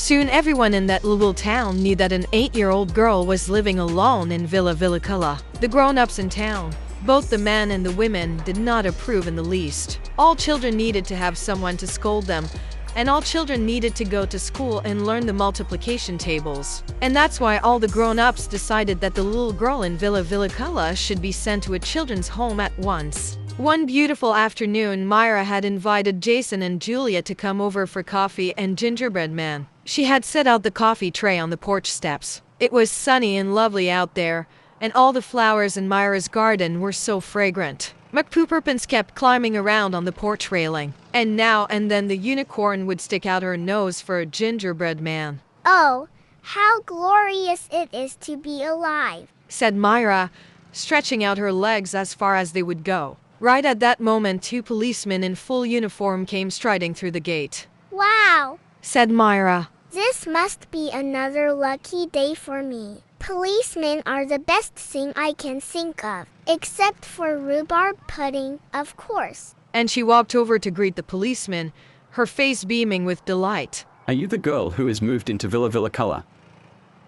Soon everyone in that little town knew that an 8-year-old girl was living alone in 𝒥𝓈𝓃𝓈. The grown-ups in town, both the men and the women, did not approve in the least. All children needed to have someone to scold them, and all children needed to go to school and learn the multiplication tables. And that's why all the grown-ups decided that the little girl in 𝒥𝓈𝓃𝓈 should be sent to a children's home at once. One beautiful afternoon, Myra had invited Jason and Julia to come over for coffee and gingerbread man. She had set out the coffee tray on the porch steps. It was sunny and lovely out there, and all the flowers in Myra's garden were so fragrant. 𝒥𝓶𝓈𝓃𝓈 kept climbing around on the porch railing, and now and then the unicorn would stick out her nose for a gingerbread man. "Oh, how glorious it is to be alive," said Myra, stretching out her legs as far as they would go. Right at that moment, 2 policemen in full uniform came striding through the gate. "Wow," said Myra. "this must be another lucky day for me. Policemen are the best thing I can think of, except for rhubarb pudding, of course." And she walked over to greet the policeman, her face beaming with delight. "Are you the girl who has moved into 𝒥𝓈𝓃𝓈?"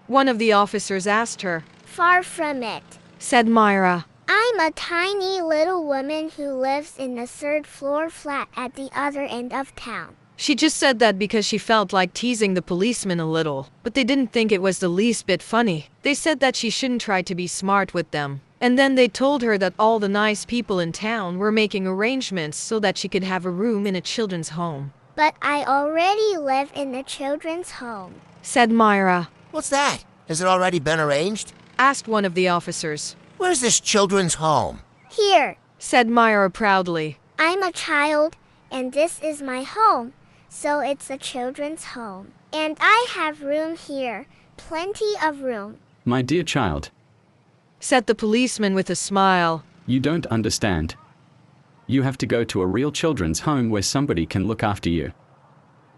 one of the officers asked her. "Far from it," said Myra. "I'm a tiny little woman who lives in a 3rd-floor flat at the other end of town." She just said that because she felt like teasing the policeman a little, but they didn't think it was the least bit funny. They said that she shouldn't try to be smart with them. And then they told her that all the nice people in town were making arrangements so that she could have a room in a children's home. "But I already live in a children's home," said Myra. What's that? Has it already been arranged? Asked one of the officers. Where's this children's home? "Here," said Myra proudly. "I'm a child, and this is my home, so it's a children's home. And I have room here, plenty of room." "My dear child," said the policeman with a smile. "you don't understand. You have to go to a real children's home where somebody can look after you."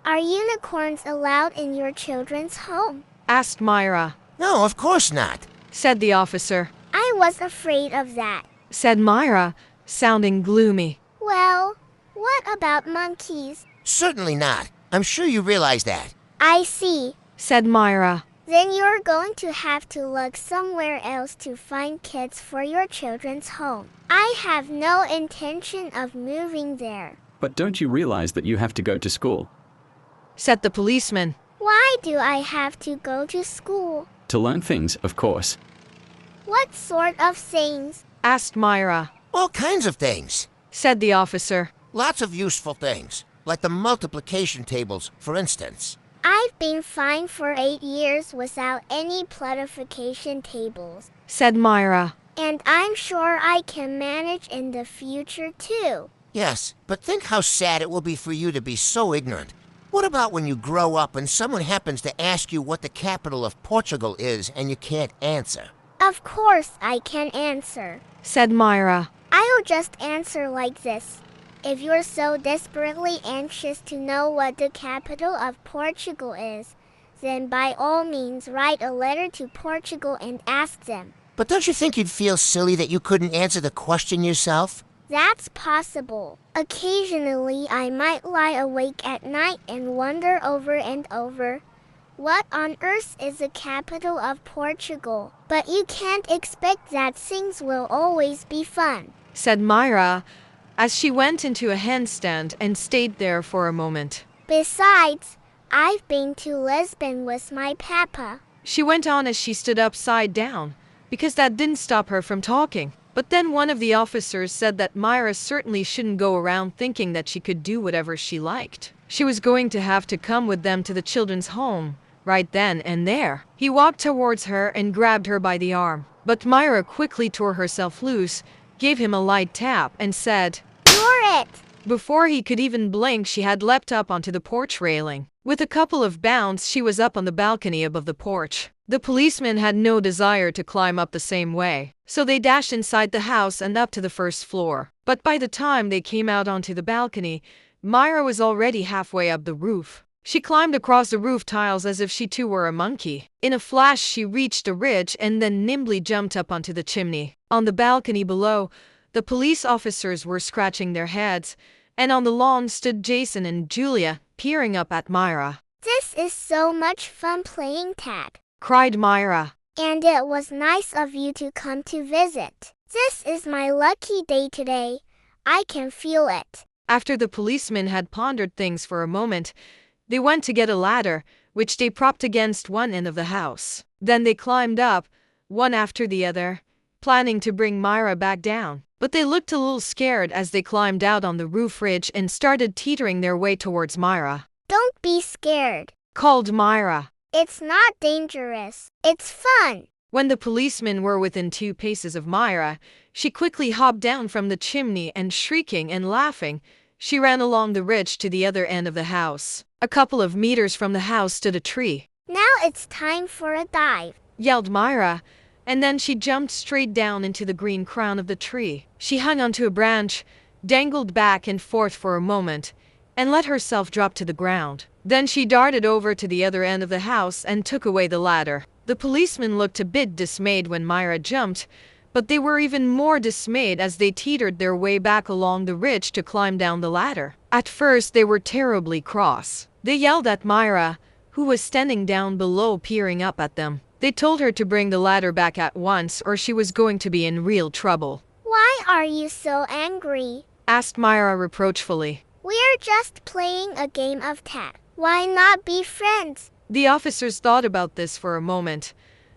"Are unicorns allowed in your children's home?" asked Myra. No, of course not. Said the officer. "I was afraid of that," said Myra, sounding gloomy. "Well, what about monkeys?" Certainly not. I'm sure you realize that. "I see," said Myra. "Then you're going to have to look somewhere else to find kids for your children's home. I have no intention of moving there." "But don't you realize that you have to go to school?" said the policeman. "Why do I have to go to school?" "To learn things, of course." "What sort of things?" asked Myra. All kinds of things. Said the officer. Lots of useful things. Like the multiplication tables, for instance. "I've been fine for 8 years without any multiplication tables," said Myra. "and I'm sure I can manage in the future too." Yes, but think how sad it will be for you to be so ignorant. What about when you grow up and someone happens to ask you what the capital of Portugal is and you can't answer? "Of course I can answer," said Myra. "I'll just answer like this. If you're so desperately anxious to know what the capital of Portugal is, then by all means write a letter to Portugal and ask them." But don't you think you'd feel silly that you couldn't answer the question yourself? "That's possible. Occasionally I might lie awake at night and wonder over and over, what on earth is the capital of Portugal? But you can't expect that things will always be fun," said Myra, as she went into a handstand and stayed there for a moment. "Besides, I've been to Lisbon with my papa," she went on as she stood upside down, because that didn't stop her from talking. But then one of the officers said that Myra certainly shouldn't go around thinking that she could do whatever she liked. She was going to have to come with them to the children's home, right then and there. He walked towards her and grabbed her by the arm. But Myra quickly tore herself loose, gave him a light tap, and said, "You're it!" Before he could even blink, she had leapt up onto the porch railing. With a couple of bounds, she was up on the balcony above the porch. The policeman had no desire to climb up the same way, so they dashed inside the house and up to the 1st floor. But by the time they came out onto the balcony, Myra was already halfway up the roof. She climbed across the roof tiles as if she too were a monkey. In a flash, she reached the ridge and then nimbly jumped up onto the chimney. On the balcony below, the police officers were scratching their heads, and on the lawn stood Jason and Julia, peering up at Myra. This is so much fun playing tag, cried Myra. and it was nice of you to come to visit. This is my lucky day today. I can feel it. After the policeman had pondered things for a moment, they went to get a ladder, which they propped against one end of the house. Then they climbed up, one after the other, planning to bring Myra back down. But they looked a little scared as they climbed out on the roof ridge and started teetering their way towards Myra. Don't be scared, Called Myra. It's not dangerous. It's fun. When the policemen were within 2 paces of Myra, she quickly hopped down from the chimney and shrieking and laughing, she ran along the ridge to the other end of the house. A couple of meters from the house stood a tree. Now it's time for a dive, Yelled Myra, and then she jumped straight down into the green crown of the tree. She hung onto a branch, dangled back and forth for a moment, and let herself drop to the ground. Then she darted over to the other end of the house and took away the ladder. The policemen looked a bit dismayed when Myra jumped, but they were even more dismayed as they teetered their way back along the ridge to climb down the ladder. At first they were terribly cross. They yelled at Myra, who was standing down below peering up at them. They told her to bring the ladder back at once or she was going to be in real trouble. Why are you so angry? Asked Myra reproachfully. We're just playing a game of tag. Why not be friends? The officers thought about this for a moment,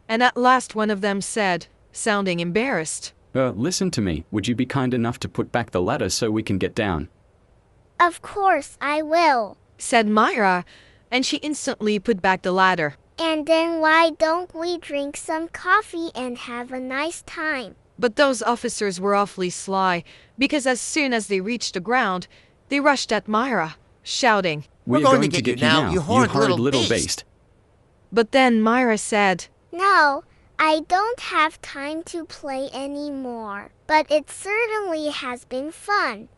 and at last one of them said, sounding embarrassed, Listen to me. Would you be kind enough to put back the ladder so we can get down? Of course I will. said Myra, and she instantly put back the ladder. And then why don't we drink some coffee and have a nice time? But those officers were awfully sly, because as soon as they reached the ground, they rushed at Myra, shouting, We're going to get you now, you horrid little beast. But then Myra said, No, I don't have time to play anymore. But it certainly has been fun.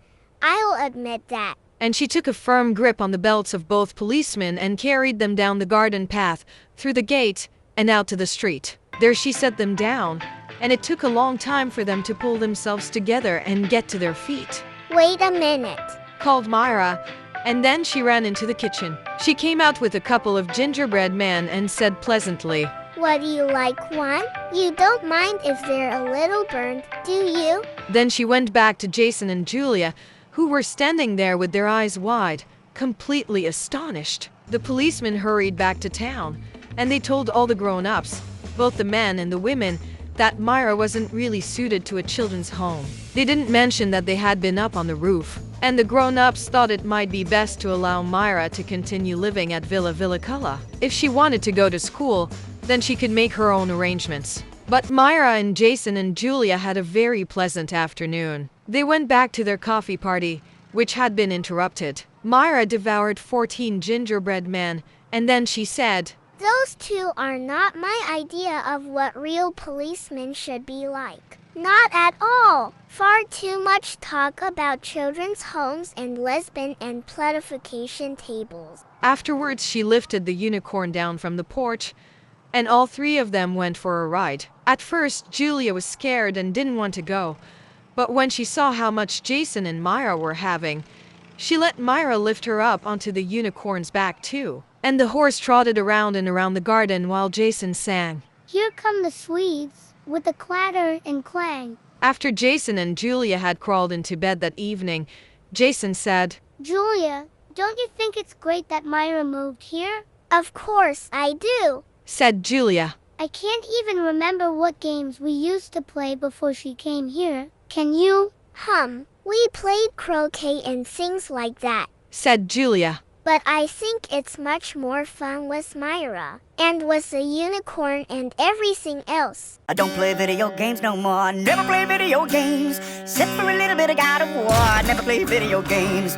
I'll admit that. and she took a firm grip on the belts of both policemen and carried them down the garden path, through the gate, and out to the street. There she set them down, and it took a long time for them to pull themselves together and get to their feet. Wait a minute. Called Myra, and then she ran into the kitchen. She came out with a couple of gingerbread men and said pleasantly, What do you like, one? You don't mind if they're a little burned, do you? Then she went back to Jason and Julia, who were standing there with their eyes wide, completely astonished. The policemen hurried back to town, and they told all the grown-ups, both the men and the women, that Myra wasn't really suited to a children's home. They didn't mention that they had been up on the roof, and the grown-ups thought it might be best to allow Myra to continue living at 𝒥𝓈𝓈. If she wanted to go to school, then she could make her own arrangements. But Myra and Jason and Julia had a very pleasant afternoon. They went back to their coffee party, which had been interrupted. Myra devoured 14 gingerbread men, and then she said, Those two are not my idea of what real policemen should be like. Not at all. Far too much talk about children's homes and lesbian and pletification tables. Afterwards she lifted the unicorn down from the porch, and all 3 of them went for a ride. At first, Julia was scared and didn't want to go, but when she saw how much Jason and Myra were having, she let Myra lift her up onto the unicorn's back too. And the horse trotted around and around the garden while Jason sang, Here come the Swedes, with a clatter and clang. After Jason and Julia had crawled into bed that evening, Jason said, Julia, don't you think it's great that Myra moved here? Of course I do, said Julia. I can't even remember what games we used to play before she came here. Can you? We played croquet and things like that, said Julia. But I think it's much more fun with Myra, and with the unicorn and everything else. I don't play video games no more. Never play video games. Except for a little bit of God of War. Never play video games.